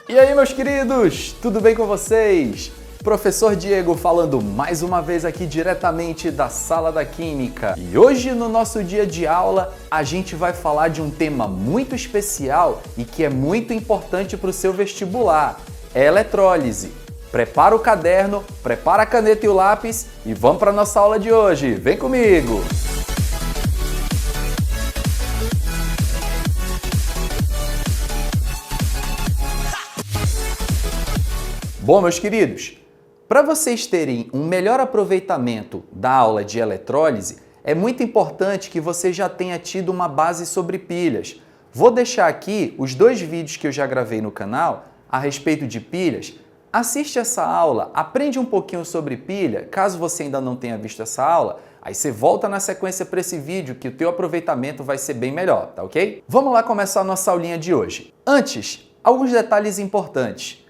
E aí, meus queridos, tudo bem com vocês? Professor Diego falando mais uma vez aqui diretamente da Sala da Química. E hoje, no nosso dia de aula, a gente vai falar de um tema muito especial e que é muito importante para o seu vestibular. É eletrólise. Prepara o caderno, prepara a caneta e o lápis e vamos para a nossa aula de hoje. Vem comigo! Bom, meus queridos, para vocês terem um melhor aproveitamento da aula de eletrólise, é muito importante que você já tenha tido uma base sobre pilhas. Vou deixar aqui os 2 vídeos que eu já gravei no canal a respeito de pilhas. Assiste essa aula, aprende um pouquinho sobre pilha, caso você ainda não tenha visto essa aula, aí você volta na sequência para esse vídeo que o teu aproveitamento vai ser bem melhor, tá ok? Vamos lá começar a nossa aulinha de hoje. Antes, alguns detalhes importantes.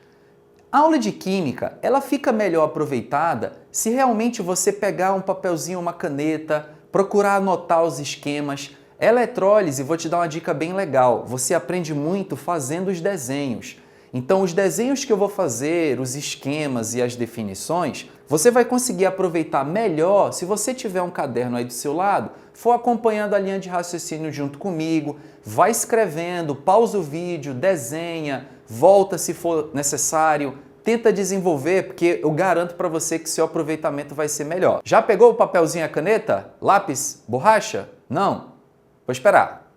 A aula de química, ela fica melhor aproveitada se realmente você pegar um papelzinho, uma caneta, procurar anotar os esquemas. Eletrólise, vou te dar uma dica bem legal, você aprende muito fazendo os desenhos. Então, os desenhos que eu vou fazer, os esquemas e as definições, você vai conseguir aproveitar melhor se você tiver um caderno aí do seu lado, for acompanhando a linha de raciocínio junto comigo, vai escrevendo, pausa o vídeo, desenha, volta se for necessário, tenta desenvolver, porque eu garanto para você que seu aproveitamento vai ser melhor. Já pegou o papelzinho e a caneta? Lápis? Borracha? Não? Vou esperar.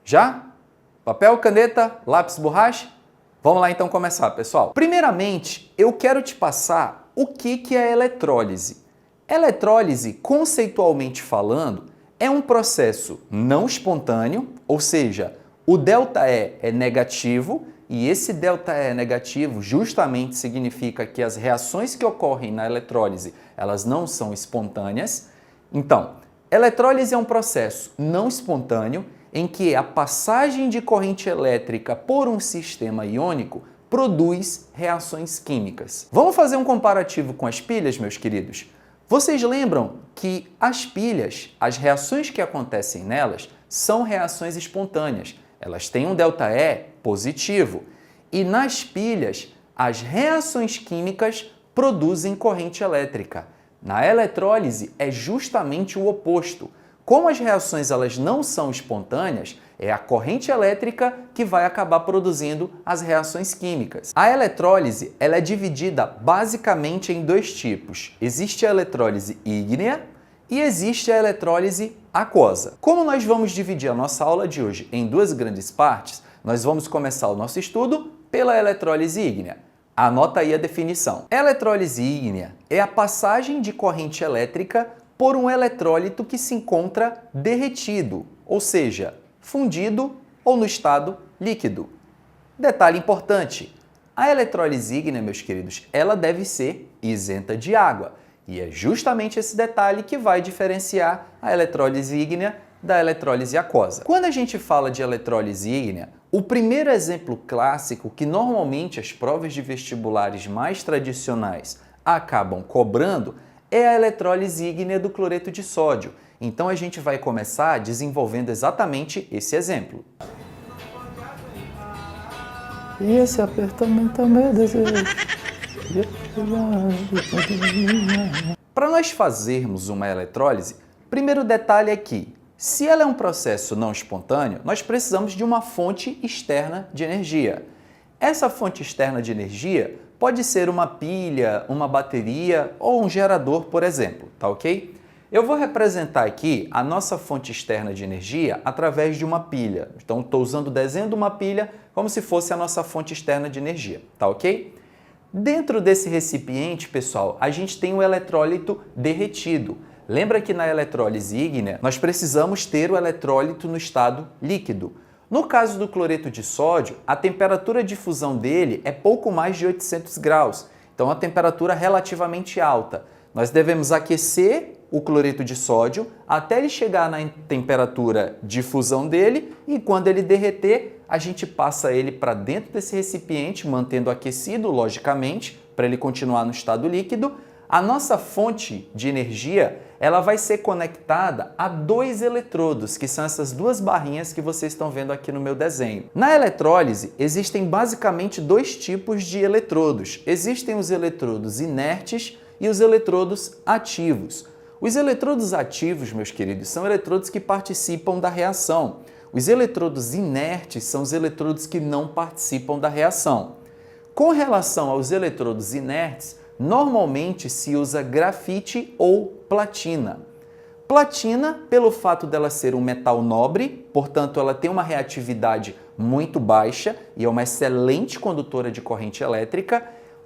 Já? Papel, caneta, lápis, borracha? Vamos lá então começar, pessoal. Primeiramente, eu quero te passar o que é eletrólise. Eletrólise, conceitualmente falando, é um processo não espontâneo, ou seja, o ΔE é negativo e esse ΔE negativo justamente significa que as reações que ocorrem na eletrólise, elas não são espontâneas. Então, eletrólise é um processo não espontâneo em que a passagem de corrente elétrica por um sistema iônico produz reações químicas. Vamos fazer um comparativo com as pilhas, meus queridos? Vocês lembram que as pilhas, as reações que acontecem nelas, são reações espontâneas. Elas têm um ΔE positivo. E nas pilhas, as reações químicas produzem corrente elétrica. Na eletrólise é justamente o oposto. Como as reações elas não são espontâneas, é a corrente elétrica que vai acabar produzindo as reações químicas. A eletrólise ela é dividida basicamente em 2 tipos. Existe a eletrólise ígnea e existe a eletrólise aquosa. Como nós vamos dividir a nossa aula de hoje em 2 grandes partes, nós vamos começar o nosso estudo pela eletrólise ígnea. Anota aí a definição. Eletrólise ígnea é a passagem de corrente elétrica por um eletrólito que se encontra derretido, ou seja, fundido ou no estado líquido. Detalhe importante, a eletrólise ígnea, meus queridos, ela deve ser isenta de água. E é justamente esse detalhe que vai diferenciar a eletrólise ígnea da eletrólise aquosa. Quando a gente fala de eletrólise ígnea, o primeiro exemplo clássico que normalmente as provas de vestibulares mais tradicionais acabam cobrando é a eletrólise ígnea do cloreto de sódio. Então a gente vai começar desenvolvendo exatamente esse exemplo. E esse apertamento também desejo. Para nós fazermos uma eletrólise, primeiro detalhe é que, se ela é um processo não espontâneo, nós precisamos de uma fonte externa de energia. Essa fonte externa de energia pode ser uma pilha, uma bateria ou um gerador, por exemplo, tá ok? Eu vou representar aqui a nossa fonte externa de energia através de uma pilha. Então, estou usando o desenho de uma pilha como se fosse a nossa fonte externa de energia, tá ok? Dentro desse recipiente, pessoal, a gente tem um eletrólito derretido. Lembra que na eletrólise ígnea nós precisamos ter o eletrólito no estado líquido. No caso do cloreto de sódio, a temperatura de fusão dele é pouco mais de 800 graus, então a temperatura relativamente alta. Nós devemos aquecer o cloreto de sódio até ele chegar na temperatura de fusão dele e quando ele derreter, a gente passa ele para dentro desse recipiente, mantendo aquecido, logicamente, para ele continuar no estado líquido, A nossa fonte de energia, ela vai ser conectada a dois eletrodos, que são essas duas barrinhas que vocês estão vendo aqui no meu desenho. Na eletrólise, existem basicamente dois tipos de eletrodos. Existem os eletrodos inertes e os eletrodos ativos. Os eletrodos ativos, meus queridos, são eletrodos que participam da reação. Os eletrodos inertes são os eletrodos que não participam da reação. Com relação aos eletrodos inertes, normalmente se usa grafite ou platina. Platina, pelo fato dela ser um metal nobre, portanto ela tem uma reatividade muito baixa e é uma excelente condutora de corrente elétrica,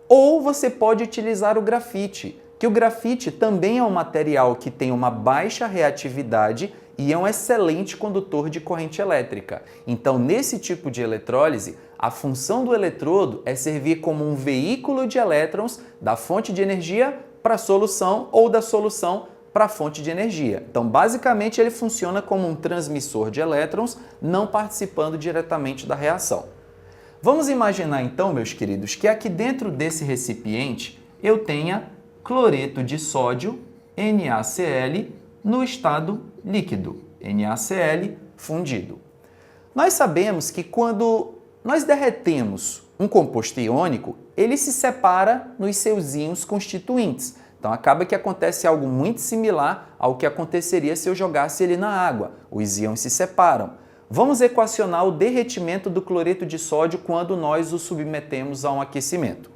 ou você pode utilizar o grafite, que o grafite também é um material que tem uma baixa reatividade e é um excelente condutor de corrente elétrica. Então, nesse tipo de eletrólise, a função do eletrodo é servir como um veículo de elétrons da fonte de energia para a solução ou da solução para a fonte de energia. Então, basicamente, ele funciona como um transmissor de elétrons, não participando diretamente da reação. Vamos imaginar, então, meus queridos, que aqui dentro desse recipiente eu tenha cloreto de sódio, NaCl, no estado líquido, NaCl fundido. Nós sabemos que quando nós derretemos um composto iônico, ele se separa nos seus íons constituintes. Então acaba que acontece algo muito similar ao que aconteceria se eu jogasse ele na água. Os íons se separam. Vamos equacionar o derretimento do cloreto de sódio quando nós o submetemos a um aquecimento.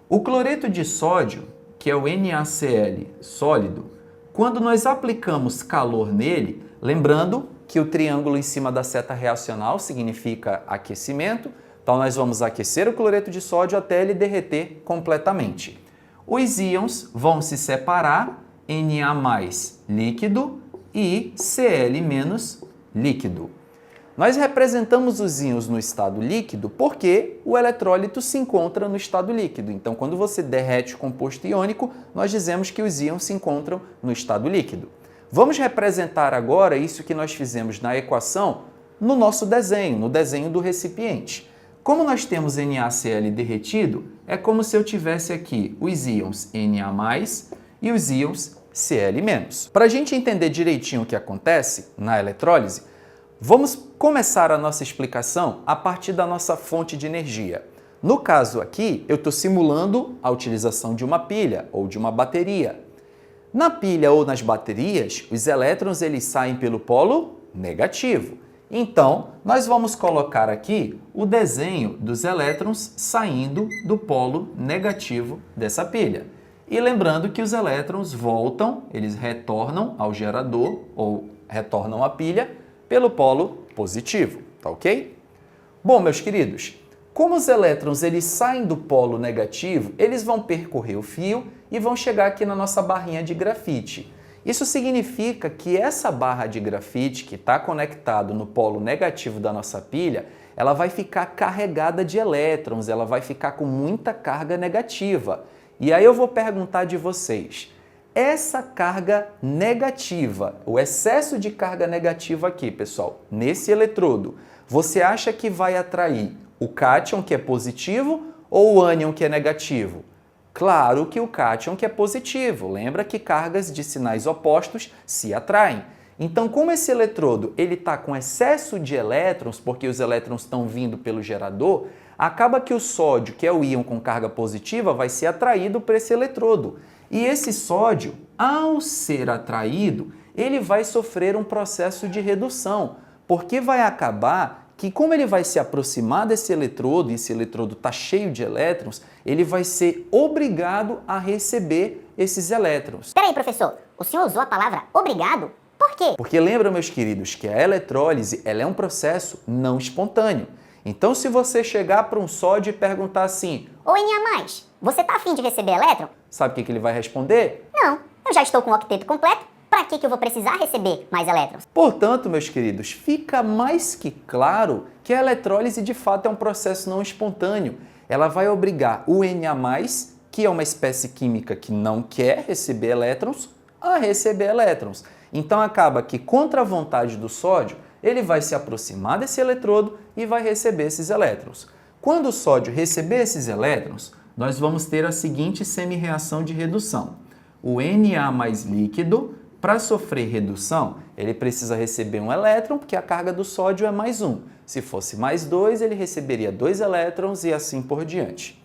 O cloreto de sódio, que é o NaCl sólido, quando nós aplicamos calor nele, lembrando que o triângulo em cima da seta reacional significa aquecimento, então nós vamos aquecer o cloreto de sódio até ele derreter completamente. Os íons vão se separar, Na+ líquido e Cl- líquido. Nós representamos os íons no estado líquido porque o eletrólito se encontra no estado líquido. Então, quando você derrete o composto iônico, nós dizemos que os íons se encontram no estado líquido. Vamos representar agora isso que nós fizemos na equação no nosso desenho, no desenho do recipiente. Como nós temos NaCl derretido, é como se eu tivesse aqui os íons Na+ e os íons Cl-. Para a gente entender direitinho o que acontece na eletrólise, vamos começar a nossa explicação a partir da nossa fonte de energia. No caso aqui, eu estou simulando a utilização de uma pilha ou de uma bateria. Na pilha ou nas baterias, os elétrons eles saem pelo polo negativo. Então, nós vamos colocar aqui o desenho dos elétrons saindo do polo negativo dessa pilha. E lembrando que os elétrons voltam, eles retornam ao gerador ou retornam à pilha pelo polo positivo, tá ok? Bom, meus queridos, como os elétrons eles saem do polo negativo, eles vão percorrer o fio e vão chegar aqui na nossa barrinha de grafite. Isso significa que essa barra de grafite que está conectado no polo negativo da nossa pilha, ela vai ficar carregada de elétrons, ela vai ficar com muita carga negativa. E aí eu vou perguntar de vocês, essa carga negativa, o excesso de carga negativa aqui, pessoal, nesse eletrodo, você acha que vai atrair o cátion, que é positivo, ou o ânion, que é negativo? Claro que o cátion, que é positivo. Lembra que cargas de sinais opostos se atraem. Então, como esse eletrodo ele está com excesso de elétrons, porque os elétrons estão vindo pelo gerador, acaba que o sódio, que é o íon com carga positiva, vai ser atraído para esse eletrodo. E esse sódio, ao ser atraído, ele vai sofrer um processo de redução, porque vai acabar que, como ele vai se aproximar desse eletrodo, e esse eletrodo está cheio de elétrons, ele vai ser obrigado a receber esses elétrons. Peraí, professor, o senhor usou a palavra obrigado? Por quê? Porque lembra, meus queridos, que a eletrólise ela é um processo não espontâneo. Então, se você chegar para um sódio e perguntar assim: Oi, Na+, você tá afim de receber elétron? Sabe o que ele vai responder? Não, eu já estou com o octeto completo. Para que eu vou precisar receber mais elétrons? Portanto, meus queridos, fica mais que claro que a eletrólise de fato é um processo não espontâneo. Ela vai obrigar o Na+, que é uma espécie química que não quer receber elétrons, a receber elétrons. Então acaba que, contra a vontade do sódio, ele vai se aproximar desse eletrodo e vai receber esses elétrons. Quando o sódio receber esses elétrons, nós vamos ter a seguinte semi-reação de redução. O Na mais líquido, para sofrer redução, ele precisa receber um elétron, porque a carga do sódio é mais 1. Se fosse mais 2, ele receberia 2 elétrons e assim por diante.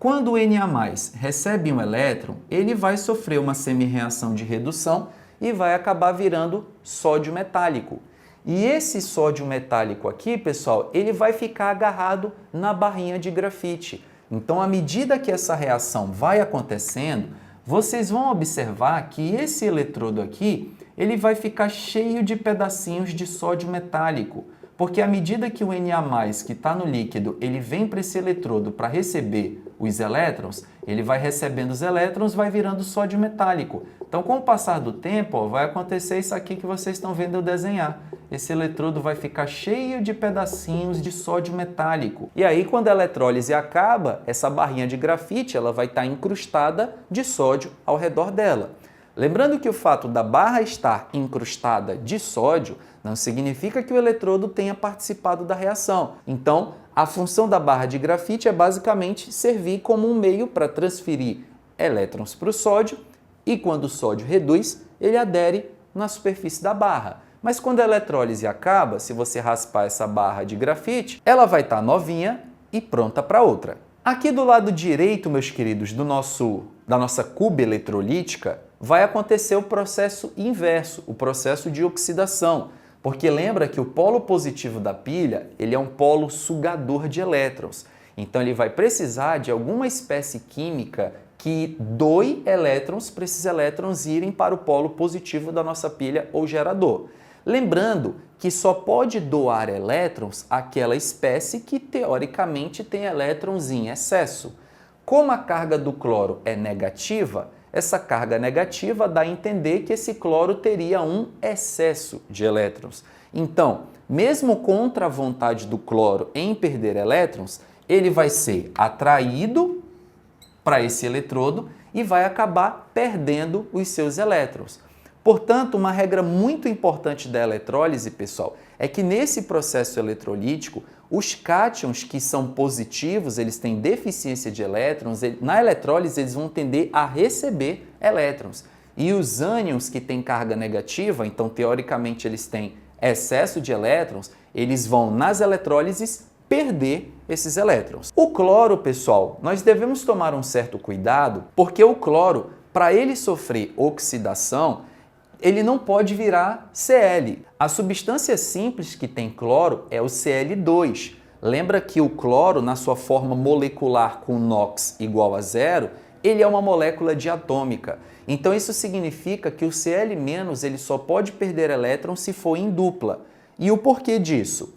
Quando o Na+, recebe um elétron, ele vai sofrer uma semi-reação de redução e vai acabar virando sódio metálico. E esse sódio metálico aqui, pessoal, ele vai ficar agarrado na barrinha de grafite. Então, à medida que essa reação vai acontecendo, vocês vão observar que esse eletrodo aqui, ele vai ficar cheio de pedacinhos de sódio metálico. Porque à medida que o Na+, que está no líquido, ele vem para esse eletrodo para receber os elétrons, ele vai recebendo os elétrons, vai virando sódio metálico. Então, com o passar do tempo, ó, vai acontecer isso aqui que vocês estão vendo eu desenhar. Esse eletrodo vai ficar cheio de pedacinhos de sódio metálico. E aí, quando a eletrólise acaba, essa barrinha de grafite ela vai estar incrustada de sódio ao redor dela. Lembrando que o fato da barra estar incrustada de sódio não significa que o eletrodo tenha participado da reação. Então, a função da barra de grafite é basicamente servir como um meio para transferir elétrons para o sódio e quando o sódio reduz, ele adere na superfície da barra. Mas quando a eletrólise acaba, se você raspar essa barra de grafite, ela vai estar novinha e pronta para outra. Aqui do lado direito, meus queridos, da nossa cuba eletrolítica, vai acontecer o processo inverso, o processo de oxidação. Porque lembra que o polo positivo da pilha, ele é um polo sugador de elétrons. Então ele vai precisar de alguma espécie química que doe elétrons para esses elétrons irem para o polo positivo da nossa pilha ou gerador. Lembrando que só pode doar elétrons aquela espécie que teoricamente tem elétrons em excesso. Como a carga do cloro é negativa, essa carga negativa dá a entender que esse cloro teria um excesso de elétrons. Então, mesmo contra a vontade do cloro em perder elétrons, ele vai ser atraído para esse eletrodo e vai acabar perdendo os seus elétrons. Portanto, uma regra muito importante da eletrólise, pessoal, é que nesse processo eletrolítico, os cátions que são positivos, eles têm deficiência de elétrons, na eletrólise eles vão tender a receber elétrons. E os ânions que têm carga negativa, então teoricamente eles têm excesso de elétrons, eles vão nas eletrólises perder esses elétrons. O cloro, pessoal, nós devemos tomar um certo cuidado, porque o cloro, para ele sofrer oxidação, ele não pode virar Cl. A substância simples que tem cloro é o Cl2. Lembra que o cloro, na sua forma molecular com NOx igual a 0, ele é uma molécula diatômica. Então isso significa que o Cl- ele só pode perder elétrons se for em dupla. E o porquê disso?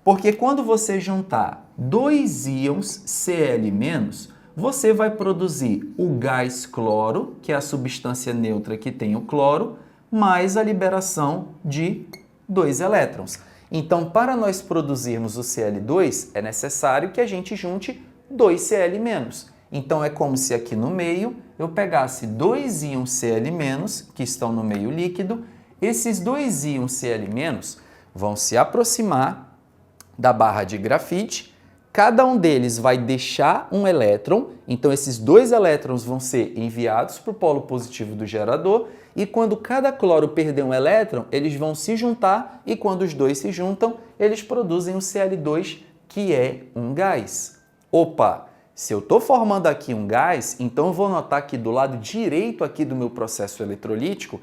Porque quando você juntar dois íons Cl-, você vai produzir o gás cloro, que é a substância neutra que tem o cloro, mais a liberação de 2 elétrons. Então, para nós produzirmos o Cl2, é necessário que a gente junte 2 Cl-. Então, é como se aqui no meio eu pegasse 2 íons Cl-, que estão no meio líquido. Esses 2 íons Cl- vão se aproximar da barra de grafite. Cada um deles vai deixar um elétron, então esses 2 elétrons vão ser enviados para o polo positivo do gerador e quando cada cloro perder um elétron, eles vão se juntar e quando os dois se juntam, eles produzem o Cl2, que é um gás. Opa! Se eu estou formando aqui um gás, então eu vou notar que do lado direito aqui do meu processo eletrolítico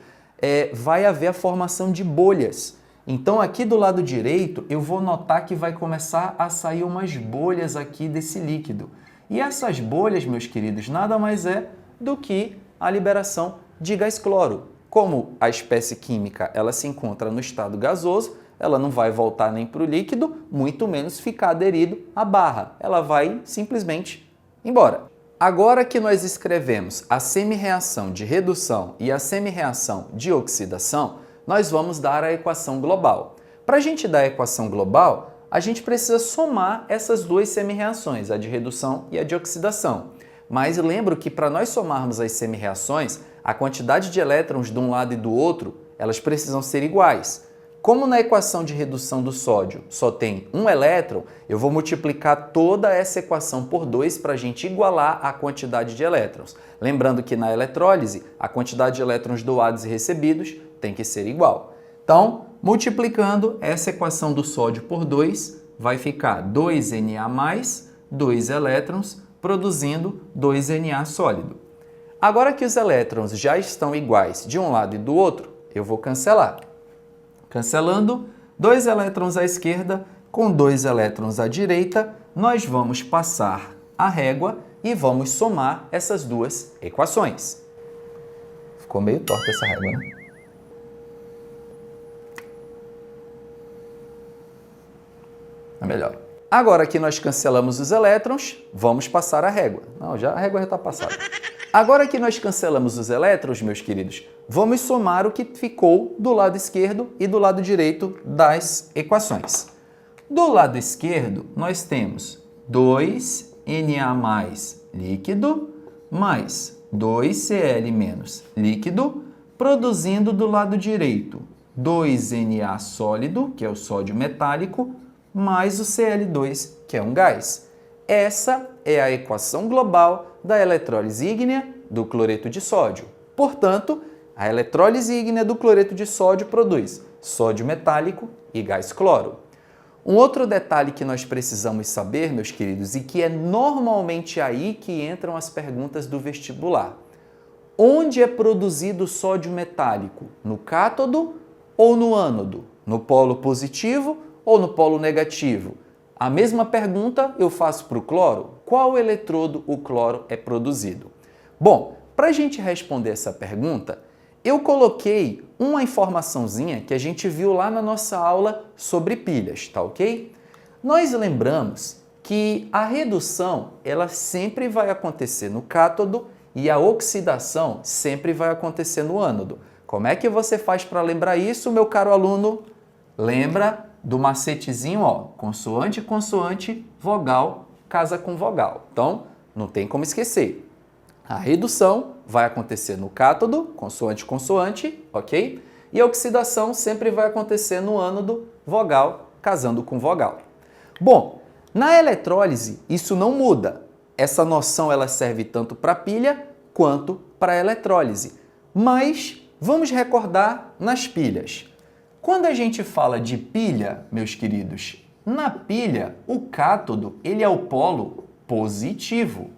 vai haver a formação de bolhas. Então aqui do lado direito eu vou notar que vai começar a sair umas bolhas aqui desse líquido. E essas bolhas, meus queridos, nada mais é do que a liberação de gás cloro. Como a espécie química ela se encontra no estado gasoso, ela não vai voltar nem para o líquido, muito menos ficar aderido à barra. Ela vai simplesmente embora. Agora que nós escrevemos a semi-reação de redução e a semi-reação de oxidação, nós vamos dar a equação global. Para a gente dar a equação global, a gente precisa somar essas duas semi-reações, a de redução e a de oxidação. Mas lembro que para nós somarmos as semi-reações, a quantidade de elétrons de um lado e do outro, elas precisam ser iguais. como na equação de redução do sódio só tem um elétron, eu vou multiplicar toda essa equação por 2 para a gente igualar a quantidade de elétrons. Lembrando que na eletrólise, a quantidade de elétrons doados e recebidos tem que ser igual. Então, multiplicando essa equação do sódio por 2, vai ficar 2Na mais 2 elétrons, produzindo 2Na sólido. Agora que os elétrons já estão iguais de um lado e do outro, eu vou cancelar. Cancelando 2 elétrons à esquerda com 2 elétrons à direita, nós vamos passar a régua e vamos somar essas duas equações. Ficou meio torta essa régua, né? É melhor. Agora que nós cancelamos os elétrons, vamos passar a régua. Não, a régua já está passada. Agora que nós cancelamos os elétrons, meus queridos, vamos somar o que ficou do lado esquerdo e do lado direito das equações. Do lado esquerdo, nós temos 2Na líquido mais 2Cl líquido, produzindo do lado direito 2Na sólido, que é o sódio metálico, mais o Cl2, que é um gás. Essa é a equação global da eletrólise ígnea do cloreto de sódio. Portanto, a eletrólise ígnea do cloreto de sódio produz sódio metálico e gás cloro. Um outro detalhe que nós precisamos saber, meus queridos, e que é normalmente aí que entram as perguntas do vestibular. Onde é produzido o sódio metálico? No cátodo ou no ânodo? No polo positivo ou no polo negativo? A mesma pergunta eu faço para o cloro. Qual eletrodo o cloro é produzido? Bom, para a gente responder essa pergunta, eu coloquei uma informaçãozinha que a gente viu lá na nossa aula sobre pilhas, tá ok? Nós lembramos que a redução ela sempre vai acontecer no cátodo e a oxidação sempre vai acontecer no ânodo. Como é que você faz para lembrar isso, meu caro aluno? Lembra do macetezinho, ó, consoante, consoante, vogal, casa com vogal. Então, não tem como esquecer. A redução vai acontecer no cátodo, consoante, consoante, ok? E a oxidação sempre vai acontecer no ânodo, vogal, casando com vogal. Bom, na eletrólise, isso não muda. Essa noção ela serve tanto para pilha quanto para eletrólise. Mas vamos recordar nas pilhas. Quando a gente fala de pilha, meus queridos, na pilha, o cátodo ele é o polo positivo.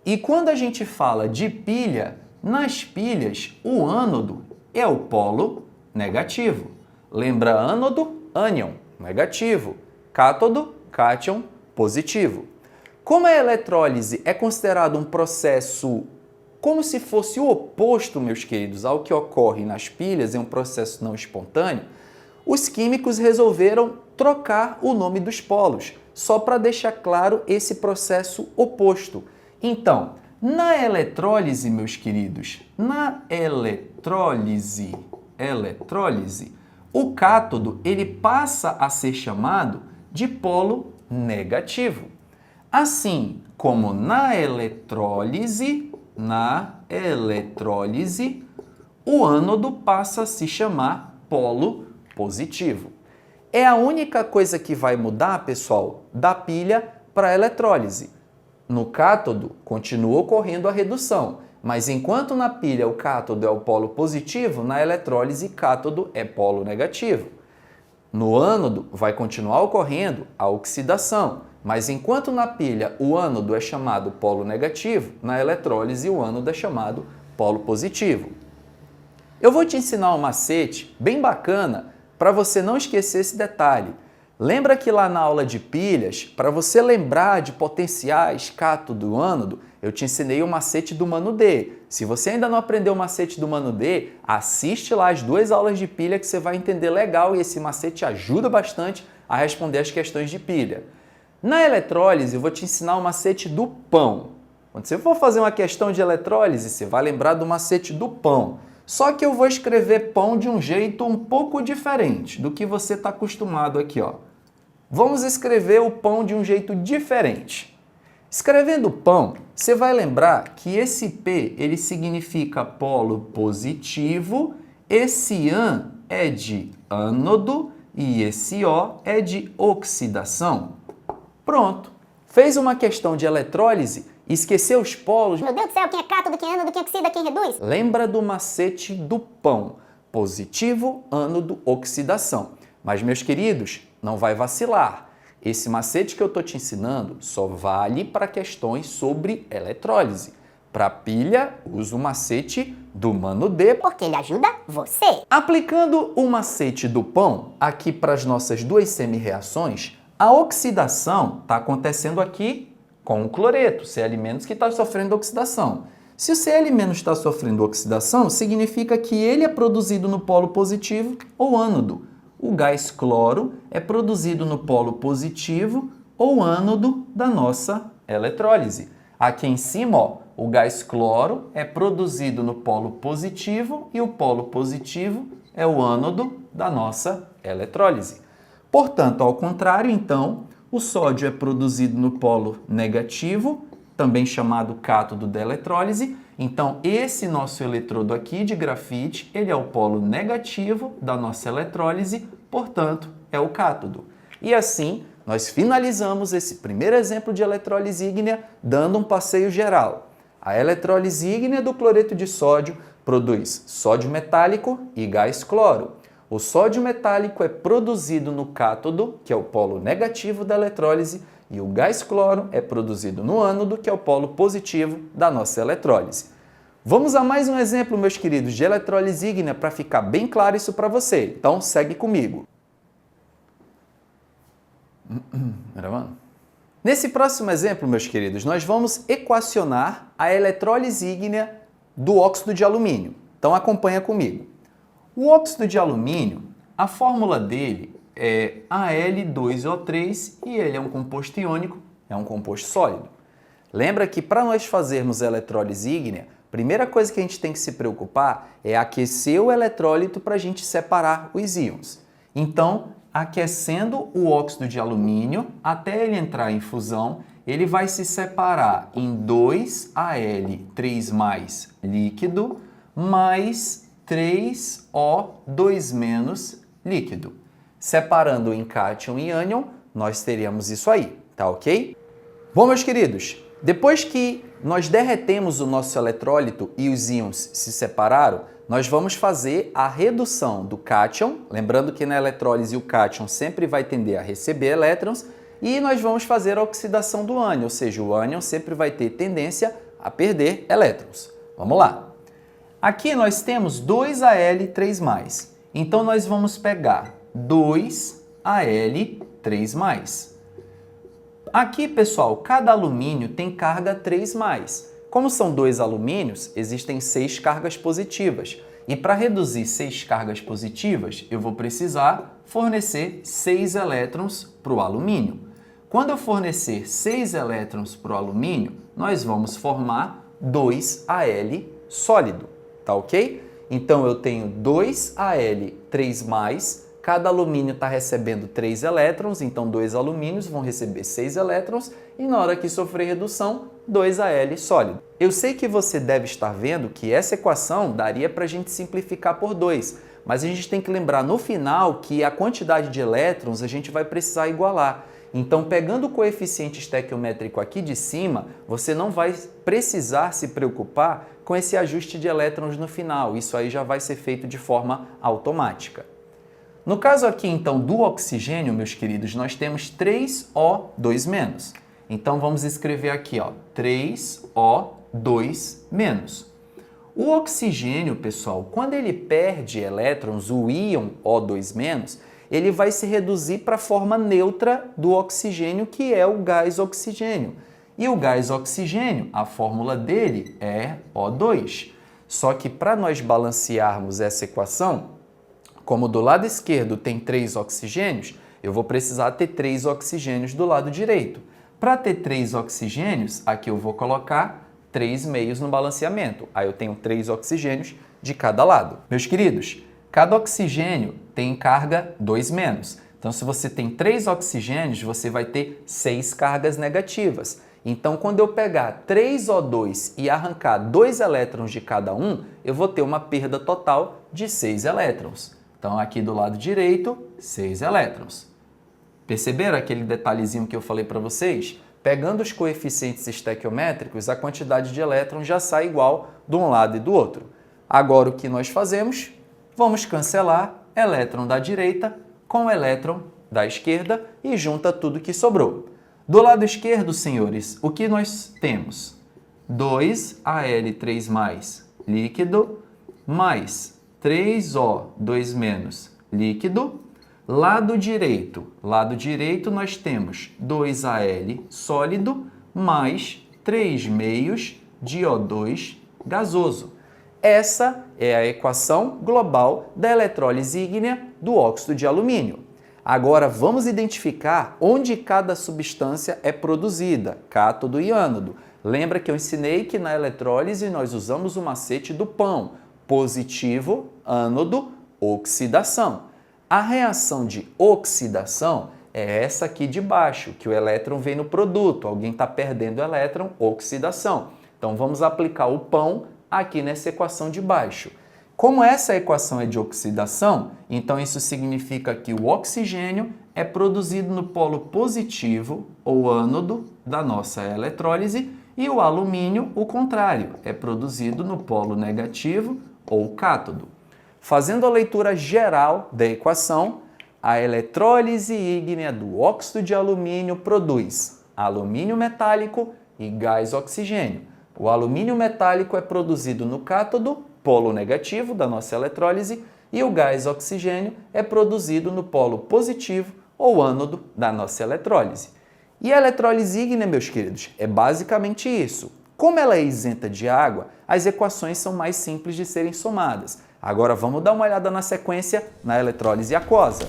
E quando a gente fala de pilha, nas pilhas, o ânodo é o polo negativo. Lembra ânodo? Ânion, negativo. Cátodo, cátion, positivo. Como a eletrólise é considerado um processo como se fosse o oposto, meus queridos, ao que ocorre nas pilhas, é um processo não espontâneo, os químicos resolveram trocar o nome dos polos, só para deixar claro esse processo oposto. Então, na eletrólise, meus queridos, na eletrólise, o cátodo ele passa a ser chamado de polo negativo. Assim como na eletrólise, o ânodo passa a se chamar polo positivo. É a única coisa que vai mudar, pessoal, da pilha para a eletrólise. No cátodo, continua ocorrendo a redução, mas enquanto na pilha o cátodo é o polo positivo, na eletrólise, cátodo é polo negativo. No ânodo, vai continuar ocorrendo a oxidação, mas enquanto na pilha o ânodo é chamado polo negativo, na eletrólise o ânodo é chamado polo positivo. Eu vou te ensinar um macete bem bacana para você não esquecer esse detalhe. Lembra que lá na aula de pilhas, para você lembrar de potenciais cátodo e ânodo, eu te ensinei o macete do Mano D. Se você ainda não aprendeu o macete do Mano D, assiste lá as 2 aulas de pilha que você vai entender legal e esse macete ajuda bastante a responder as questões de pilha. Na eletrólise, eu vou te ensinar o macete do pão. Quando você for fazer uma questão de eletrólise, você vai lembrar do macete do pão. Só que eu vou escrever pão de um jeito um pouco diferente do que você está acostumado aqui, ó. Vamos escrever o pão de um jeito diferente. Escrevendo pão, você vai lembrar que esse P ele significa polo positivo, esse AN é de ânodo e esse O é de oxidação. Pronto. Fez uma questão de eletrólise, esqueceu os polos. Meu Deus do céu, quem é cátodo, quem é ânodo, quem oxida, quem reduz? Lembra do macete do pão. Positivo, ânodo, oxidação. Mas, meus queridos, não vai vacilar. Esse macete que eu estou te ensinando só vale para questões sobre eletrólise. Para pilha, usa o macete do Mano D. Porque ele ajuda você. Aplicando o macete do pão aqui para as nossas duas semi-reações, a oxidação está acontecendo aqui com o cloreto, Cl- que está sofrendo oxidação. Se o Cl- está sofrendo oxidação, significa que ele é produzido no polo positivo ou ânodo. O gás cloro é produzido no polo positivo ou ânodo da nossa eletrólise. Aqui em cima, ó, o gás cloro é produzido no polo positivo e o polo positivo é o ânodo da nossa eletrólise. Portanto, ao contrário, então, o sódio é produzido no polo negativo, também chamado cátodo da eletrólise. Então, esse nosso eletrodo aqui de grafite, ele é o polo negativo da nossa eletrólise, portanto, é o cátodo. E assim, nós finalizamos esse primeiro exemplo de eletrólise ígnea dando um passeio geral. A eletrólise ígnea do cloreto de sódio produz sódio metálico e gás cloro. O sódio metálico é produzido no cátodo, que é o polo negativo da eletrólise, e o gás cloro é produzido no ânodo, que é o polo positivo da nossa eletrólise. Vamos a mais um exemplo, meus queridos, de eletrólise ígnea para ficar bem claro isso para você. Então, segue comigo. Gravando? Nesse próximo exemplo, meus queridos, nós vamos equacionar a eletrólise ígnea do óxido de alumínio. Então, acompanha comigo. O óxido de alumínio, a fórmula dele é Al2O3 e ele é um composto iônico, é um composto sólido. Lembra que para nós fazermos a eletrólise ígnea, a primeira coisa que a gente tem que se preocupar é aquecer o eletrólito para a gente separar os íons. Então, aquecendo o óxido de alumínio até ele entrar em fusão, ele vai se separar em 2Al3+ líquido mais 3O2- líquido. Separando em cátion e ânion, nós teríamos isso aí, tá ok? Bom, meus queridos, depois que nós derretemos o nosso eletrólito e os íons se separaram, nós vamos fazer a redução do cátion, lembrando que na eletrólise o cátion sempre vai tender a receber elétrons, e nós vamos fazer a oxidação do ânion, ou seja, o ânion sempre vai ter tendência a perder elétrons. Vamos lá. Aqui nós temos 2Al3+. Então, nós vamos pegar 2Al3+. Aqui, pessoal, cada alumínio tem carga 3+. Como são 2 alumínios, existem 6 cargas positivas. E para reduzir 6 cargas positivas, eu vou precisar fornecer 6 elétrons para o alumínio. Quando eu fornecer 6 elétrons para o alumínio, nós vamos formar 2Al sólido. Tá ok? Então, eu tenho 2Al3+, cada alumínio está recebendo 3 elétrons, então 2 alumínios vão receber 6 elétrons, e na hora que sofrer redução, 2Al sólido. Eu sei que você deve estar vendo que essa equação daria para a gente simplificar por 2, mas a gente tem que lembrar no final que a quantidade de elétrons a gente vai precisar igualar. Então, pegando o coeficiente estequiométrico aqui de cima, você não vai precisar se preocupar com esse ajuste de elétrons no final. Isso aí já vai ser feito de forma automática. No caso aqui, então, do oxigênio, meus queridos, nós temos 3O2-. Então, vamos escrever aqui, ó, 3O2-. O oxigênio, pessoal, quando ele perde elétrons, o íon O2-, ele vai se reduzir para a forma neutra do oxigênio, que é o gás oxigênio. E o gás oxigênio, a fórmula dele é O2. Só que para nós balancearmos essa equação, como do lado esquerdo tem 3 oxigênios, eu vou precisar ter 3 oxigênios do lado direito. Para ter 3 oxigênios, aqui eu vou colocar 3 meios no balanceamento. Aí eu tenho 3 oxigênios de cada lado. Meus queridos, cada oxigênio tem carga 2-. Então, se você tem 3 oxigênios, você vai ter 6 cargas negativas. Então, quando eu pegar 3O2 e arrancar 2 elétrons de cada um, eu vou ter uma perda total de 6 elétrons. Então, aqui do lado direito, 6 elétrons. Perceberam aquele detalhezinho que eu falei para vocês? Pegando os coeficientes estequiométricos, a quantidade de elétrons já sai igual de um lado e do outro. Agora, o que nós fazemos? Vamos cancelar elétron da direita com elétron da esquerda e junta tudo que sobrou. Do lado esquerdo, senhores, o que nós temos? 2Al3+, líquido, mais 3O2- líquido. Lado direito nós temos 2Al sólido mais 3 meios de O2 gasoso. Essa é a equação global da eletrólise ígnea do óxido de alumínio. Agora vamos identificar onde cada substância é produzida, cátodo e ânodo. Lembra que eu ensinei que na eletrólise nós usamos o macete do pão, positivo, ânodo, oxidação. A reação de oxidação é essa aqui de baixo, que o elétron vem no produto, alguém está perdendo elétron, oxidação. Então vamos aplicar o pão aqui nessa equação de baixo. Como essa equação é de oxidação, então isso significa que o oxigênio é produzido no polo positivo, ou ânodo, da nossa eletrólise, e o alumínio, o contrário, é produzido no polo negativo, ou cátodo. Fazendo a leitura geral da equação, a eletrólise ígnea do óxido de alumínio produz alumínio metálico e gás oxigênio. O alumínio metálico é produzido no cátodo, polo negativo da nossa eletrólise, e o gás oxigênio é produzido no polo positivo ou ânodo da nossa eletrólise. E a eletrólise ígnea, meus queridos, é basicamente isso. Como ela é isenta de água, as equações são mais simples de serem somadas. Agora vamos dar uma olhada na sequência na eletrólise aquosa.